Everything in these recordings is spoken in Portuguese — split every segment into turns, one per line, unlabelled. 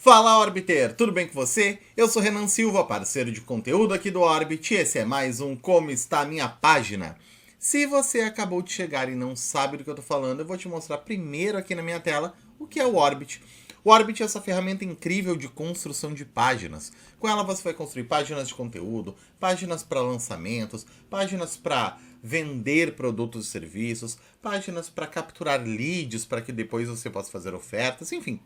Fala Orbiter, tudo bem com você? Eu sou Renan Silva, parceiro de conteúdo aqui do Orbit, e esse é mais um Como Está a Minha Página. Se você acabou de chegar e não sabe do que eu tô falando, eu vou te mostrar primeiro aqui na minha tela o que é o Orbit. O Orbit é essa ferramenta incrível de construção de páginas. Com ela você vai construir páginas de conteúdo, páginas para lançamentos, páginas para vender produtos e serviços, páginas para capturar leads para que depois você possa fazer ofertas, enfim.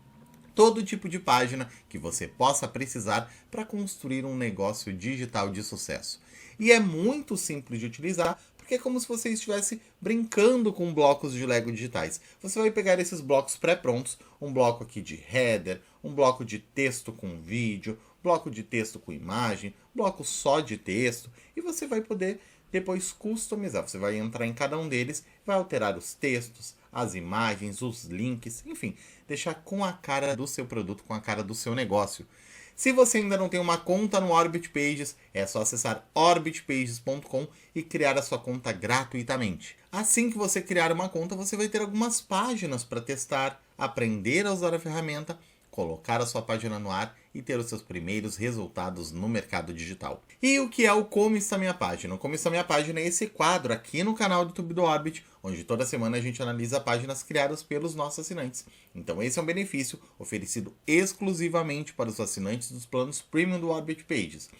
Todo tipo de página que você possa precisar para construir um negócio digital de sucesso. E é muito simples de utilizar, porque é como se você estivesse brincando com blocos de Lego digitais. Você vai pegar esses blocos pré-prontos, um bloco aqui de header, um bloco de texto com vídeo, bloco de texto com imagem, bloco só de texto, e você vai poder depois customizar. Você vai entrar em cada um deles, vai alterar os textos, as imagens, os links, enfim, deixar com a cara do seu produto, com a cara do seu negócio. Se você ainda não tem uma conta no Orbit Pages, é só acessar orbitpages.com e criar a sua conta gratuitamente. Assim que você criar uma conta, você vai ter algumas páginas para testar, aprender a usar a ferramenta, colocar a sua página no ar e ter os seus primeiros resultados no mercado digital. E o que é o Como Está Minha Página? O Como Está Minha Página é esse quadro aqui no canal do YouTube do Orbit, onde toda semana a gente analisa páginas criadas pelos nossos assinantes. Então esse é um benefício oferecido exclusivamente para os assinantes dos planos Premium do Orbit Pages.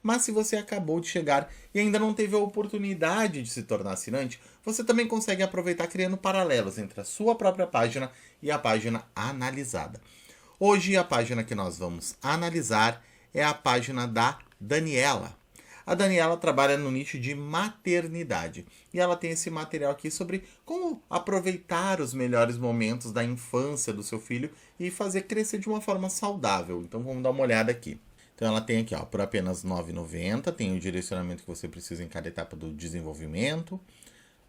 Mas se você acabou de chegar e ainda não teve a oportunidade de se tornar assinante, você também consegue aproveitar criando paralelos entre a sua própria página e a página analisada. Hoje a página que nós vamos analisar é a página da Daniela. A Daniela trabalha no nicho de maternidade e ela tem esse material aqui sobre como aproveitar os melhores momentos da infância do seu filho e fazer crescer de uma forma saudável. Então vamos dar uma olhada aqui. Então ela tem aqui, ó, por apenas R$ 9,90, tem o direcionamento que você precisa em cada etapa do desenvolvimento,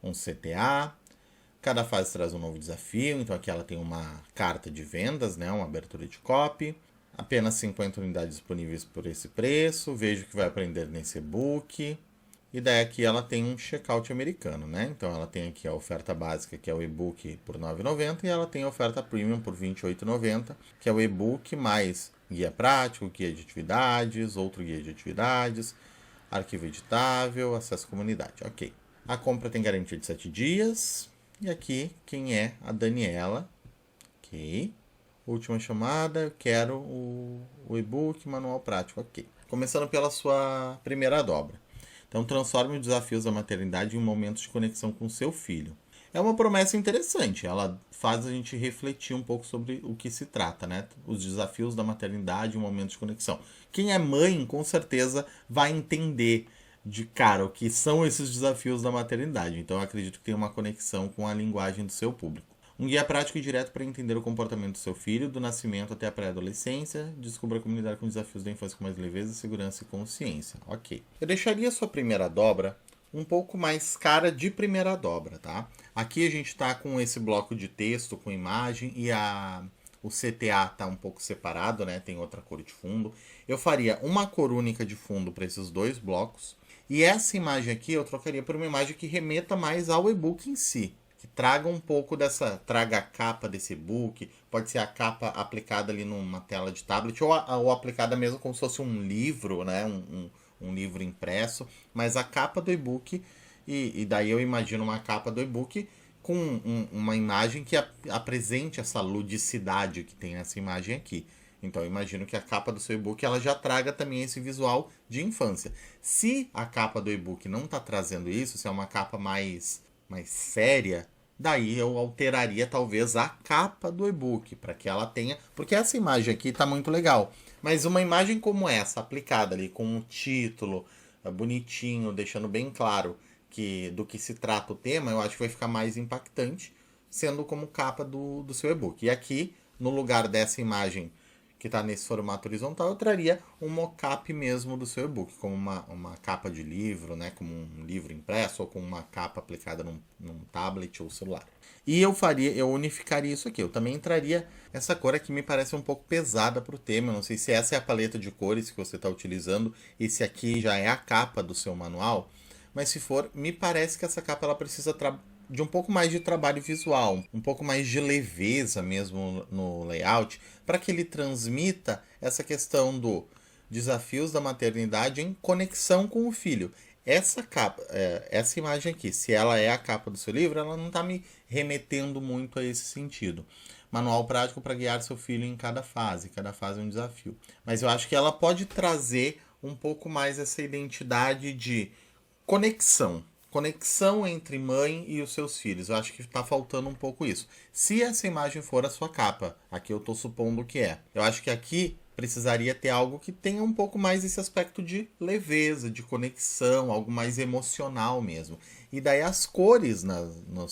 um CTA. Cada fase traz um novo desafio, então aqui ela tem uma carta de vendas, né, uma abertura de copy. Apenas 50 unidades disponíveis por esse preço. Veja o que vai aprender nesse e-book. E daí aqui ela tem um checkout americano, né? Então ela tem aqui a oferta básica, que é o e-book por R$ 9,90, e ela tem a oferta premium por R$ 28,90, que é o e-book mais guia prático, guia de atividades, outro guia de atividades, arquivo editável, acesso à comunidade. Ok. A compra tem garantia de 7 dias. E aqui, quem é a Daniela. Ok. Última chamada, eu quero o e-book, manual prático. Ok. Começando pela sua primeira dobra. Então, transforme os desafios da maternidade em momentos de conexão com seu filho. É uma promessa interessante. Ela faz a gente refletir um pouco sobre o que se trata, né? Os desafios da maternidade em momentos de conexão. Quem é mãe, com certeza, vai entender de cara o que são esses desafios da maternidade. Então eu acredito que tem uma conexão com a linguagem do seu público. Um guia prático e direto para entender o comportamento do seu filho, do nascimento até a pré-adolescência. Descubra como lidar com os desafios da infância com mais leveza, segurança e consciência. Ok. Eu deixaria a sua primeira dobra um pouco mais cara de primeira dobra, tá? Aqui a gente está com esse bloco de texto com imagem e o CTA está um pouco separado, né? Tem outra cor de fundo. Eu faria uma cor única de fundo para esses dois blocos. E essa imagem aqui eu trocaria por uma imagem que remeta mais ao e-book em si. Que traga um pouco traga a capa desse e-book. Pode ser a capa aplicada ali numa tela de tablet ou aplicada mesmo como se fosse um livro, né? Um livro impresso. Mas a capa do e-book, e daí eu imagino uma capa do e-book com uma imagem que apresente essa ludicidade que tem nessa imagem aqui. Então eu imagino que a capa do seu e-book ela já traga também esse visual de infância. Se a capa do e-book não está trazendo isso, se é uma capa mais séria, daí eu alteraria talvez a capa do e-book para que ela tenha... Porque essa imagem aqui está muito legal, mas uma imagem como essa, aplicada ali com um título bonitinho, deixando bem claro do que se trata o tema, eu acho que vai ficar mais impactante, sendo como capa do seu e-book. E aqui, no lugar dessa imagem que está nesse formato horizontal, eu traria um mockup mesmo do seu e-book, como uma capa de livro, né, como um livro impresso, ou com uma capa aplicada num tablet ou celular. E eu unificaria isso aqui. Eu também entraria essa cor aqui, me parece um pouco pesada para o tema. Eu não sei se essa é a paleta de cores que você está utilizando, esse aqui já é a capa do seu manual, mas se for, me parece que essa capa ela precisa de um pouco mais de trabalho visual, um pouco mais de leveza mesmo no layout, para que ele transmita essa questão do desafios da maternidade em conexão com o filho. Essa capa, essa imagem aqui, se ela é a capa do seu livro, ela não está me remetendo muito a esse sentido. Manual prático para guiar seu filho em cada fase é um desafio. Mas eu acho que ela pode trazer um pouco mais essa identidade de conexão. Conexão entre mãe e os seus filhos. Eu acho que está faltando um pouco isso. Se essa imagem for a sua capa, aqui eu estou supondo que é. Eu acho que aqui precisaria ter algo que tenha um pouco mais esse aspecto de leveza, de conexão, algo mais emocional mesmo. E daí as cores na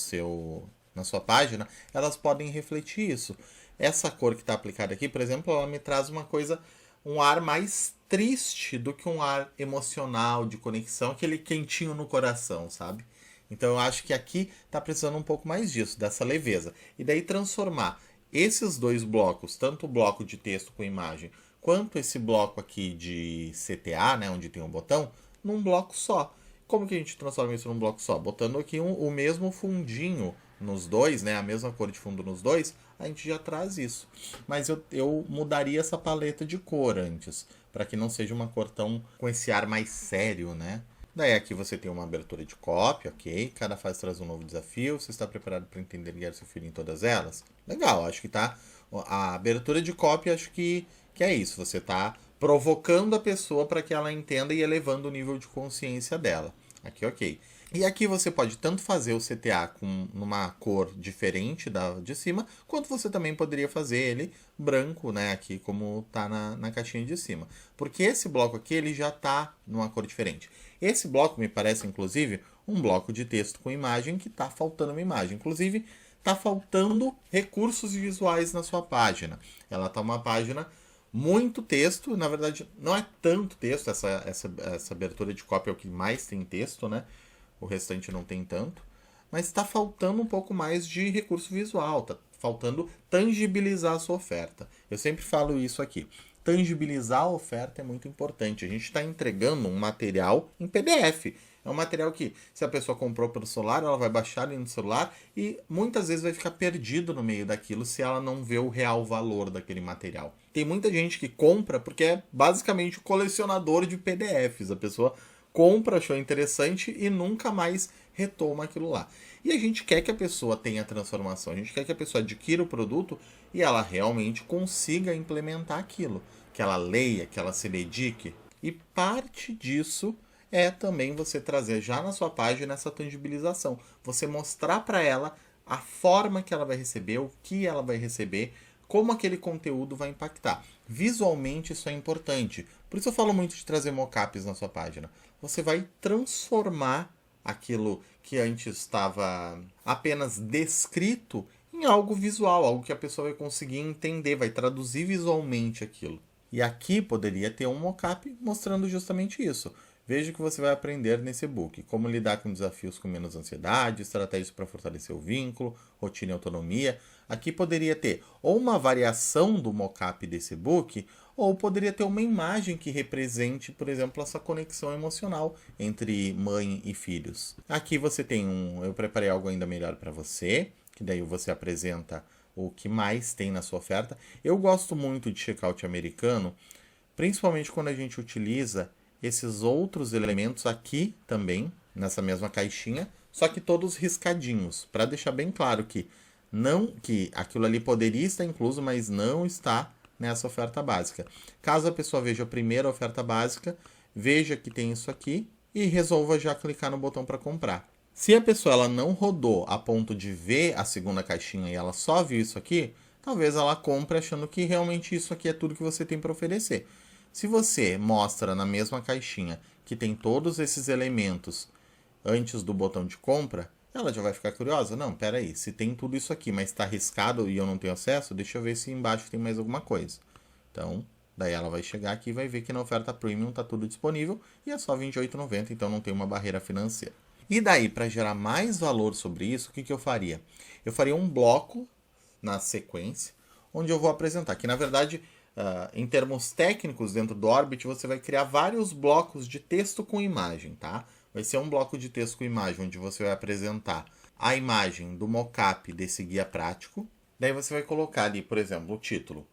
sua página, elas podem refletir isso. Essa cor que está aplicada aqui, por exemplo, ela me traz uma coisa, um ar mais triste do que um ar emocional, de conexão, aquele quentinho no coração, sabe? Então eu acho que aqui está precisando um pouco mais disso, dessa leveza. E daí transformar esses dois blocos, tanto o bloco de texto com imagem, quanto esse bloco aqui de CTA, né, onde tem um botão, num bloco só. Como que a gente transforma isso num bloco só? Botando aqui o mesmo fundinho nos dois, né, a mesma cor de fundo nos dois, a gente já traz isso. Mas eu mudaria essa paleta de cor antes, para que não seja uma cor tão com esse ar mais sério, né? Daí aqui você tem uma abertura de cópia, ok? Cada fase traz um novo desafio. Você está preparado para entender e guiar seu filho em todas elas? Legal, acho que tá. A abertura de cópia, acho que é isso. Você está provocando a pessoa para que ela entenda e elevando o nível de consciência dela. Aqui, ok. E aqui você pode tanto fazer o CTA com numa cor diferente da de cima, quanto você também poderia fazer ele branco, né, aqui como tá na caixinha de cima. Porque esse bloco aqui ele já tá numa cor diferente. Esse bloco me parece, inclusive, um bloco de texto com imagem que tá faltando uma imagem. Inclusive, tá faltando recursos visuais na sua página. Ela tá uma página muito texto, na verdade não é tanto texto, essa abertura de cópia é o que mais tem texto, né? O restante não tem tanto, mas está faltando um pouco mais de recurso visual, está faltando tangibilizar a sua oferta. Eu sempre falo isso aqui. Tangibilizar a oferta é muito importante. A gente está entregando um material em PDF. É um material que, se a pessoa comprou pelo celular, ela vai baixar ali no celular e muitas vezes vai ficar perdido no meio daquilo se ela não vê o real valor daquele material. Tem muita gente que compra porque é basicamente o colecionador de PDFs. A pessoa compra, achou interessante e nunca mais retoma aquilo lá. E a gente quer que a pessoa tenha transformação, a gente quer que a pessoa adquira o produto e ela realmente consiga implementar aquilo, que ela leia, que ela se dedique. E parte disso é também você trazer já na sua página essa tangibilização, você mostrar para ela a forma que ela vai receber, o que ela vai receber, como aquele conteúdo vai impactar. Visualmente isso é importante. Por isso eu falo muito de trazer mockups na sua página. Você vai transformar aquilo que antes estava apenas descrito em algo visual, algo que a pessoa vai conseguir entender, vai traduzir visualmente aquilo. E aqui poderia ter um mockup mostrando justamente isso. Veja o que você vai aprender nesse e-book. Como lidar com desafios com menos ansiedade, estratégias para fortalecer o vínculo, rotina e autonomia. Aqui poderia ter ou uma variação do mockup desse e-book, ou poderia ter uma imagem que represente, por exemplo, essa conexão emocional entre mãe e filhos. Aqui você tem eu preparei algo ainda melhor para você, que daí você apresenta o que mais tem na sua oferta. Eu gosto muito de checkout americano, principalmente quando a gente utiliza esses outros elementos aqui também, nessa mesma caixinha, só que todos riscadinhos, para deixar bem claro que aquilo ali poderia estar incluso, mas não está nessa oferta básica. Caso a pessoa veja a primeira oferta básica, veja que tem isso aqui e resolva já clicar no botão para comprar. Se a pessoa ela não rodou a ponto de ver a segunda caixinha e ela só viu isso aqui, talvez ela compre achando que realmente isso aqui é tudo que você tem para oferecer. Se você mostra na mesma caixinha que tem todos esses elementos antes do botão de compra, ela já vai ficar curiosa. Não, peraí, se tem tudo isso aqui, mas está arriscado e eu não tenho acesso, deixa eu ver se embaixo tem mais alguma coisa. Então, daí ela vai chegar aqui e vai ver que na oferta Premium está tudo disponível e é só R$ 28,90, então não tem uma barreira financeira. E daí, para gerar mais valor sobre isso, o que eu faria? Eu faria um bloco na sequência, onde eu vou apresentar, que na verdade... em termos técnicos, dentro do Orbit, você vai criar vários blocos de texto com imagem, tá? Vai ser um bloco de texto com imagem, onde você vai apresentar a imagem do mockup desse guia prático. Daí você vai colocar ali, por exemplo, o título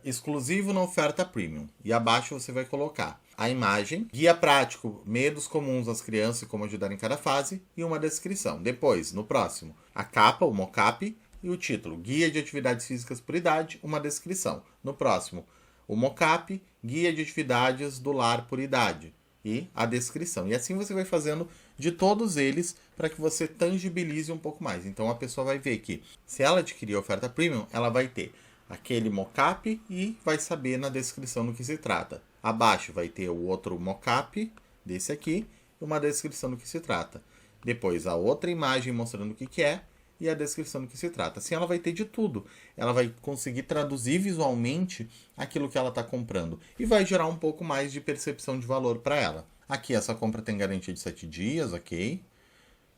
exclusivo na oferta premium. E abaixo você vai colocar a imagem, guia prático, medos comuns às crianças e como ajudar em cada fase, e uma descrição. Depois, no próximo, a capa, o mockup, e o título, guia de atividades físicas por idade, uma descrição. No próximo, o mockup, guia de atividades do lar por idade, e a descrição. E assim você vai fazendo de todos eles para que você tangibilize um pouco mais. Então a pessoa vai ver que se ela adquirir a oferta premium, ela vai ter aquele mockup e vai saber na descrição do que se trata. Abaixo vai ter o outro mockup desse aqui e uma descrição do que se trata. Depois a outra imagem mostrando o que é e a descrição do que se trata. Assim ela vai ter de tudo. Ela vai conseguir traduzir visualmente aquilo que ela está comprando e vai gerar um pouco mais de percepção de valor para ela. Aqui essa compra tem garantia de 7 dias, ok?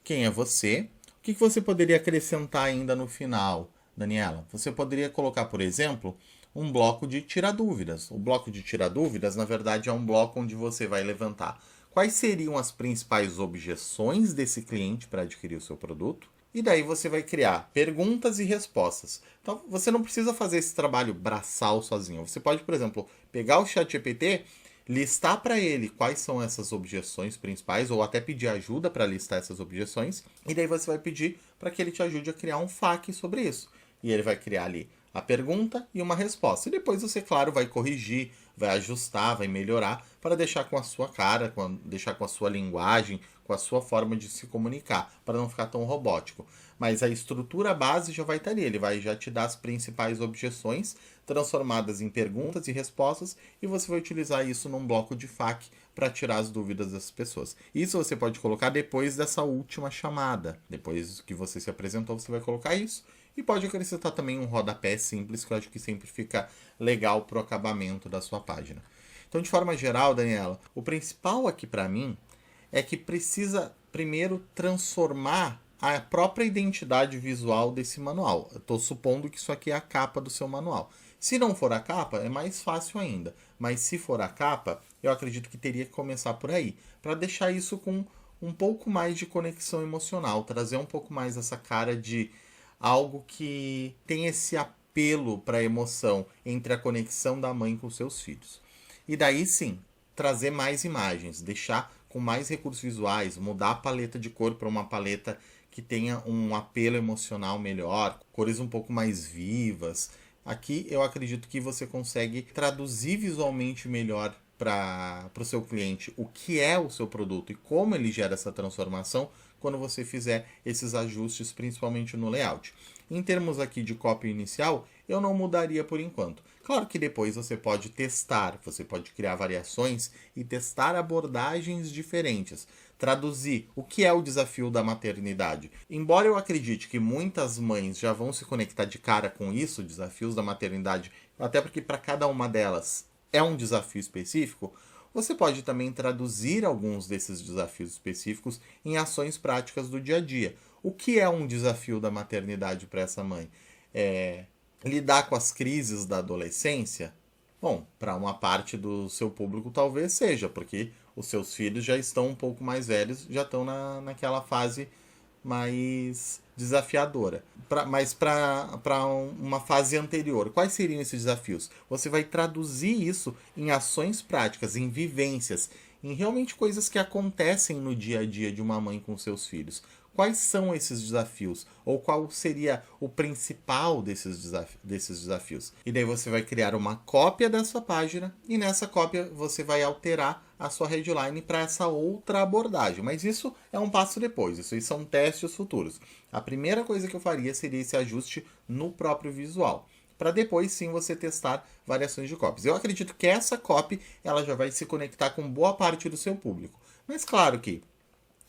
Quem é você? O que você poderia acrescentar ainda no final, Daniela? Você poderia colocar, por exemplo, um bloco de tirar dúvidas. O bloco de tirar dúvidas, na verdade, é um bloco onde você vai levantar quais seriam as principais objeções desse cliente para adquirir o seu produto. E daí você vai criar perguntas e respostas. Então, você não precisa fazer esse trabalho braçal sozinho. Você pode, por exemplo, pegar o ChatGPT, listar para ele quais são essas objeções principais, ou até pedir ajuda para listar essas objeções, e daí você vai pedir para que ele te ajude a criar um FAQ sobre isso. E ele vai criar ali a pergunta e uma resposta. E depois você, claro, vai corrigir, vai ajustar, vai melhorar para deixar com a sua cara, deixar com a sua linguagem, com a sua forma de se comunicar, para não ficar tão robótico. Mas a estrutura base já vai estar ali, ele vai já te dar as principais objeções transformadas em perguntas e respostas e você vai utilizar isso num bloco de FAQ para tirar as dúvidas das pessoas. Isso você pode colocar depois dessa última chamada. Depois que você se apresentou, você vai colocar isso. E pode acrescentar também um rodapé simples, que eu acho que sempre fica legal para o acabamento da sua página. Então, de forma geral, Daniela, o principal aqui para mim é que precisa primeiro transformar a própria identidade visual desse manual. Eu estou supondo que isso aqui é a capa do seu manual. Se não for a capa, é mais fácil ainda. Mas se for a capa, eu acredito que teria que começar por aí, para deixar isso com um pouco mais de conexão emocional, trazer um pouco mais essa cara de algo que tem esse apelo para a emoção entre a conexão da mãe com seus filhos. E daí sim, trazer mais imagens, deixar com mais recursos visuais, mudar a paleta de cor para uma paleta que tenha um apelo emocional melhor, cores um pouco mais vivas. Aqui eu acredito que você consegue traduzir visualmente melhor para o seu cliente o que é o seu produto e como ele gera essa transformação quando você fizer esses ajustes, principalmente no layout. Em termos aqui de copy inicial, eu não mudaria por enquanto. Claro que depois você pode testar, você pode criar variações e testar abordagens diferentes. Traduzir o que é o desafio da maternidade. Embora eu acredite que muitas mães já vão se conectar de cara com isso, desafios da maternidade, até porque para cada uma delas é um desafio específico, você pode também traduzir alguns desses desafios específicos em ações práticas do dia a dia. O que é um desafio da maternidade para essa mãe? Lidar com as crises da adolescência? Bom, para uma parte do seu público talvez seja, porque os seus filhos já estão um pouco mais velhos, já estão naquela fase mais desafiadora. Mas para uma fase anterior, quais seriam esses desafios? Você vai traduzir isso em ações práticas, em vivências, em realmente coisas que acontecem no dia a dia de uma mãe com seus filhos. Quais são esses desafios? Ou qual seria o principal desses desafios? E daí você vai criar uma cópia da sua página e nessa cópia você vai alterar a sua headline para essa outra abordagem. Mas isso é um passo depois, isso aí são testes futuros. A primeira coisa que eu faria seria esse ajuste no próprio visual, para depois sim você testar variações de copies. Eu acredito que essa copy ela já vai se conectar com boa parte do seu público. Mas claro que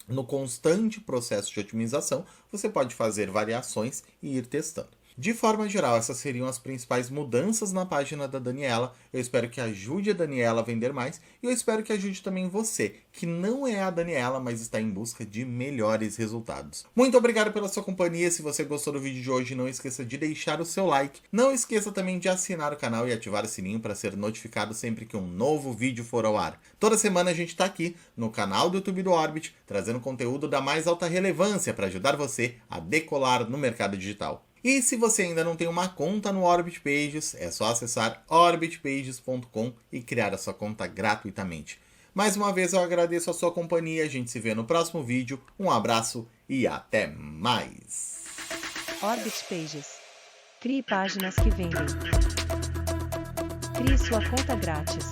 no constante processo de otimização, você pode fazer variações e ir testando. De forma geral, essas seriam as principais mudanças na página da Daniela. Eu espero que ajude a Daniela a vender mais e eu espero que ajude também você, que não é a Daniela, mas está em busca de melhores resultados. Muito obrigado pela sua companhia. Se você gostou do vídeo de hoje, não esqueça de deixar o seu like. Não esqueça também de assinar o canal e ativar o sininho para ser notificado sempre que um novo vídeo for ao ar. Toda semana a gente está aqui no canal do YouTube do Orbit, trazendo conteúdo da mais alta relevância para ajudar você a decolar no mercado digital. E se você ainda não tem uma conta no Orbit Pages, é só acessar orbitpages.com e criar a sua conta gratuitamente. Mais uma vez eu agradeço a sua companhia, a gente se vê no próximo vídeo, um abraço e até mais!
Orbit Pages. Crie páginas que vendem. Crie sua conta grátis.